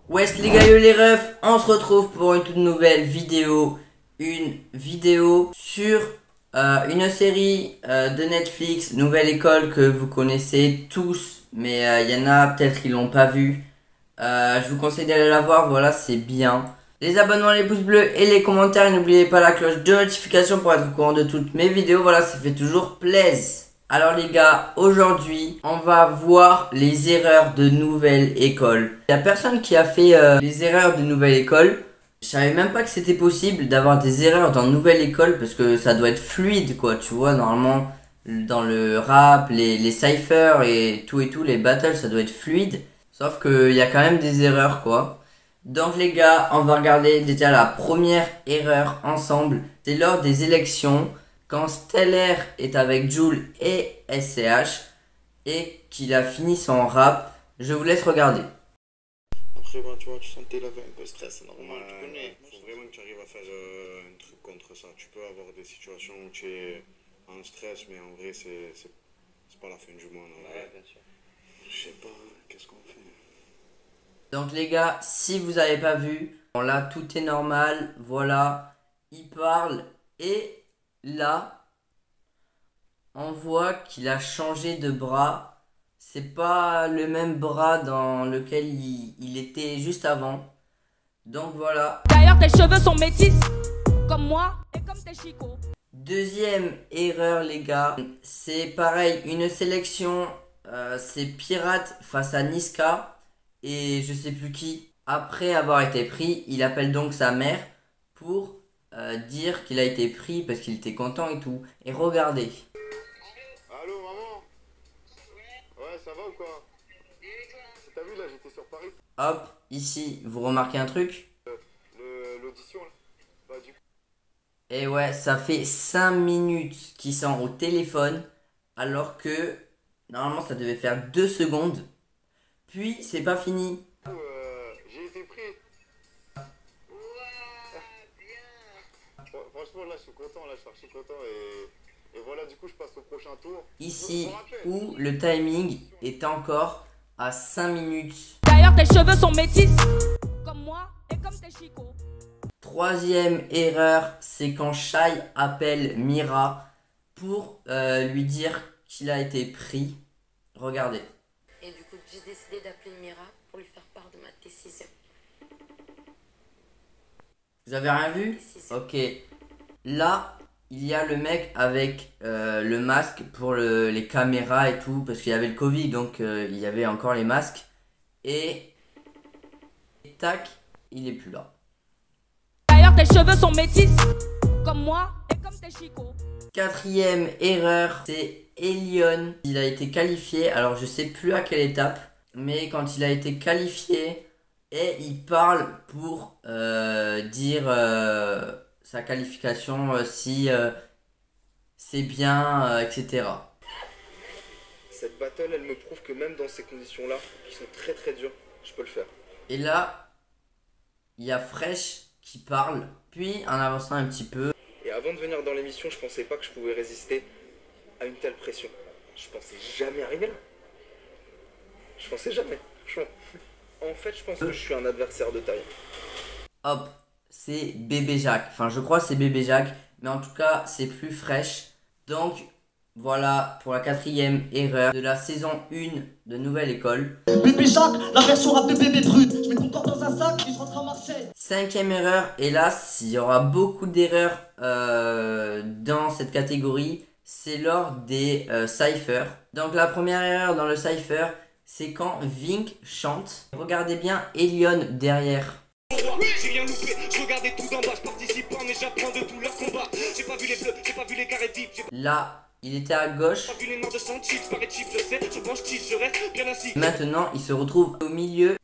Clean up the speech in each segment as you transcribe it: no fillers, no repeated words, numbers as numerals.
Wesh les gars, yo les refs, on se retrouve pour une toute nouvelle vidéo. Une vidéo sur une série de Netflix, Nouvelle École, que vous connaissez tous. Mais il y en a peut-être qui l'ont pas vu. Je vous conseille d'aller la voir, voilà, c'est bien. Les abonnements, les pouces bleus et les commentaires. Et n'oubliez pas la cloche de notification pour être au courant de toutes mes vidéos. Voilà, ça fait toujours plaisir. Alors les gars, aujourd'hui, on va voir les erreurs de Nouvelle École. Il y a personne qui a fait les erreurs de Nouvelle École. Je savais même pas que c'était possible d'avoir des erreurs dans Nouvelle École parce que ça doit être fluide quoi, tu vois, normalement dans le rap, les cyphers et tout, les battles, ça doit être fluide. Sauf qu'il y a quand même des erreurs quoi. Donc les gars, on va regarder déjà la première erreur ensemble. C'est lors des élections. Quand Stellaire est avec Jul et SCH et qu'il a fini son rap, je vous laisse regarder. Après, ben, tu vois, tu sentais la veille un peu stress, c'est normal, tu connais. Il faut vraiment que tu arrives à faire un truc contre ça. Tu peux avoir des situations où tu es en stress, mais en vrai, c'est pas la fin du monde. Ouais, bien sûr. Je sais pas, qu'est-ce qu'on fait? Donc les gars, si vous n'avez pas vu, bon, là tout est normal, voilà, il parle et là, on voit qu'il a changé de bras. C'est pas le même bras dans lequel il était juste avant. Donc voilà. D'ailleurs, tes cheveux sont métis, comme moi et comme tes chicots. Deuxième erreur les gars, c'est pareil, une sélection, c'est Pirate face à Niska et je sais plus qui. Après avoir été pris, il appelle donc sa mère pour dire qu'il a été pris parce qu'il était content et tout. Et regardez. Allô, maman? Ouais, ça va ou quoi? T'as vu, là, j'étais sur Paris. Hop, ici, vous remarquez un truc? L'audition, là. Bah, du coup. Et ouais, ça fait 5 minutes qu'ils sont au téléphone alors que normalement ça devait faire 2 secondes. Puis c'est pas fini. J'ai été pris. Franchement, là, je suis content, là, je suis content. Et voilà, du coup, je passe au prochain tour. Ici où le timing est encore à 5 minutes. D'ailleurs, tes cheveux sont métis, comme moi et comme tes chicots. Troisième erreur, c'est quand Shai appelle Mira pour lui dire qu'il a été pris. Regardez. Et du coup, j'ai décidé d'appeler Mira pour lui faire part de ma décision. Vous avez rien vu? Ok. Là, il y a le mec avec le masque pour les caméras et tout, parce qu'il y avait le Covid, donc il y avait encore les masques. Et tac, il est plus là. D'ailleurs, tes cheveux sont métis, comme moi et comme tes chicots. Quatrième erreur, c'est Elion. Il a été qualifié, alors je sais plus à quelle étape, mais quand il a été qualifié, et il parle pour dire sa qualification, si c'est bien, etc. Cette battle, elle me prouve que même dans ces conditions-là, qui sont très très dures, je peux le faire. Et là, il y a Fresh qui parle, puis en avançant un petit peu. Et avant de venir dans l'émission, je pensais pas que je pouvais résister à une telle pression. Je pensais jamais arriver là. Je pensais jamais. En fait, je pense que je suis un adversaire de taille. Hop, c'est Bébé Jacques. Enfin, je crois que c'est Bébé Jacques, mais en tout cas, c'est plus Fresh. Donc, voilà pour la quatrième erreur de la saison 1 de Nouvelle École. Bébé Jacques, la version rap de Bébé Brut. Je mets ton corps dans un sac et je rentre à Marseille. Cinquième erreur, hélas, il y aura beaucoup d'erreurs dans cette catégorie. C'est lors des cyphers. Donc la première erreur dans le cypher, c'est quand Vink chante. Regardez bien Elion derrière. J'ai rien loupé, je regardais tout d'en bas, je participe pas mais j'apprends de tous leurs combats. J'ai pas vu les bleus, j'ai pas vu les carrés deep, j'ai Là, il était à gauche. pas vu les noirs de son cheat, je parais cheap, je sais, je mange cheat, je reste bien assis. Maintenant, il se retrouve au milieu.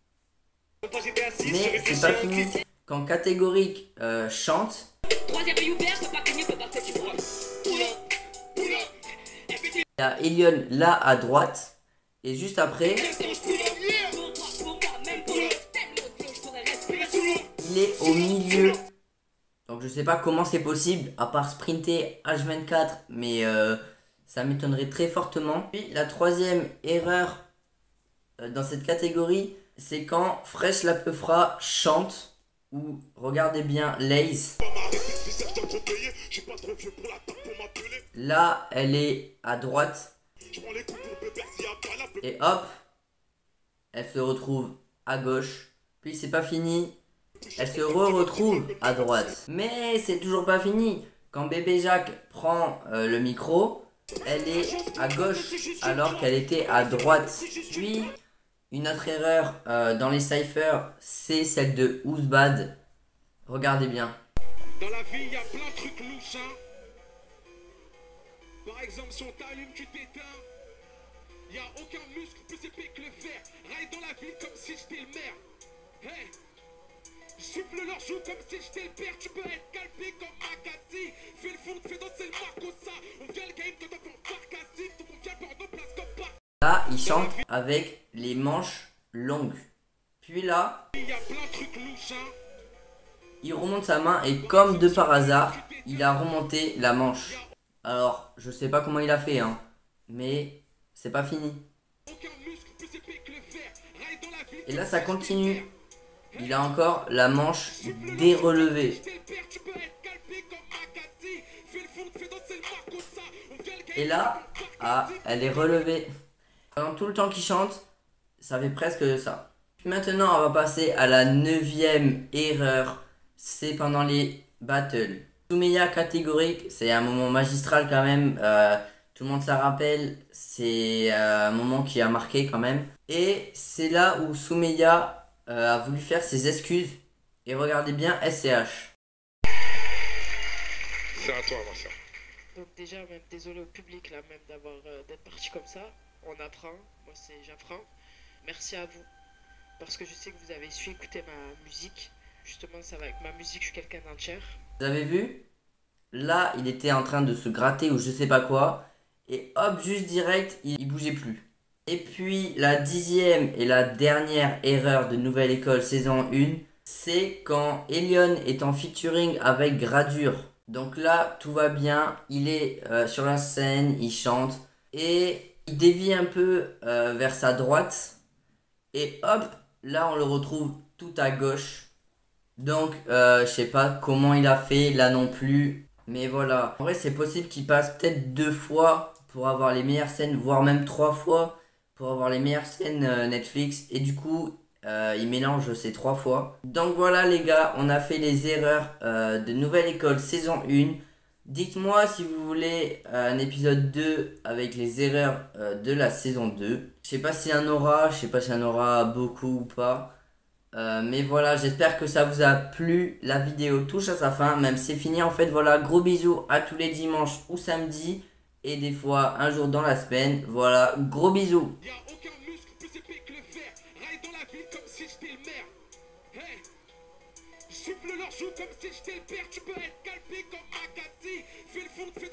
Quand j'étais assis, je Mais c'est réfléchis pas à un fini. clip. Quand Catégorique chante, Troisième œil ouvert, je peux pas cligner, peux pas faire du bruit. il y a Elion là à droite. Et juste après, il est au milieu. Donc je sais pas comment c'est possible, à part sprinter H24, mais ça m'étonnerait très fortement. Puis la troisième erreur dans cette catégorie, c'est quand Fresh la Peufra chante, ou regardez bien Laze. Là, elle est à droite. Et hop, elle se retrouve à gauche. Puis c'est pas fini, elle se retrouve à droite. Mais c'est toujours pas fini. Quand Bébé Jacques prend le micro, elle est à gauche alors qu'elle était à droite. Puis une autre erreur dans les cyphers, c'est celle de Ouzbad. Regardez bien. Dans la vie, il y a plein de trucs louches, hein. Par exemple, si on t'allume, tu t'éteins. Il n'y a aucun muscle plus épais que le fer. Raille dans la ville comme si j'étais le maire. Hey, souffle leur joue comme si j'étais le père. Tu peux être calpé comme Agassi. Fais le foot, fais danser le Marcosa. On vient le game que t'as pour Barcassi. Tout on vient pour nos places comme Bar. Là, il chante avec les manches longues. Puis là, Il y a plein de trucs louches, hein. il remonte sa main et comme de par hasard, il a remonté la manche. Alors, je sais pas comment il a fait, hein, mais c'est pas fini. Aucun muscle plus épais que le fer. Raille dans la ville Et là, comme ça si continue. j'étais le maire. Il a encore la manche dérelevée. Et là, ah, elle est relevée. Pendant tout le temps qu'il chante, ça fait presque ça. Maintenant, on va passer à la 9e erreur. C'est pendant les battles. Soumeya catégorique, c'est un moment magistral quand même. Tout le monde s'en rappelle. C'est un moment qui a marqué quand même. Et c'est là où Soumeya a voulu faire ses excuses. Et regardez bien SCH. C'est à toi, ma soeur. Donc déjà, même désolé au public là, même d'avoir d'être parti comme ça. On apprend, moi j'apprends. Merci à vous, parce que je sais que vous avez su écouter ma musique. Justement, ça va avec ma musique, je suis quelqu'un d'entière. Vous avez vu? Là, il était en train de se gratter ou je sais pas quoi. Et hop, juste direct, il bougeait plus. Et puis, la 10e et la dernière erreur de Nouvelle École saison 1, c'est quand Elion est en featuring avec Gradure. Donc là, tout va bien, il est sur la scène, il chante et il dévie un peu vers sa droite. Et hop, là on le retrouve tout à gauche. Donc je sais pas comment il a fait là non plus. Mais voilà, en vrai c'est possible qu'il passe peut-être 2 fois pour avoir les meilleures scènes, voire même 3 fois pour avoir les meilleures scènes Netflix. Et du coup, il mélange ces 3 fois. Donc voilà les gars, on a fait les erreurs de Nouvelle École saison 1. Dites-moi si vous voulez un épisode 2 avec les erreurs de la saison 2. Je sais pas s'il y en aura, je sais pas s'il y en aura beaucoup ou pas. Mais voilà, j'espère que ça vous a plu. La vidéo touche à sa fin, même c'est fini en fait. Voilà, gros bisous à tous les dimanches ou samedis. Et des fois un jour dans la semaine. Voilà, gros bisous. Y a aucun muscle plus épais que le fer. Raille dans la ville comme si j'étais le maire. Hey, souffle leur joue comme si j'étais le père. Tu peux être calpé comme Agassi. Fais le foot, fais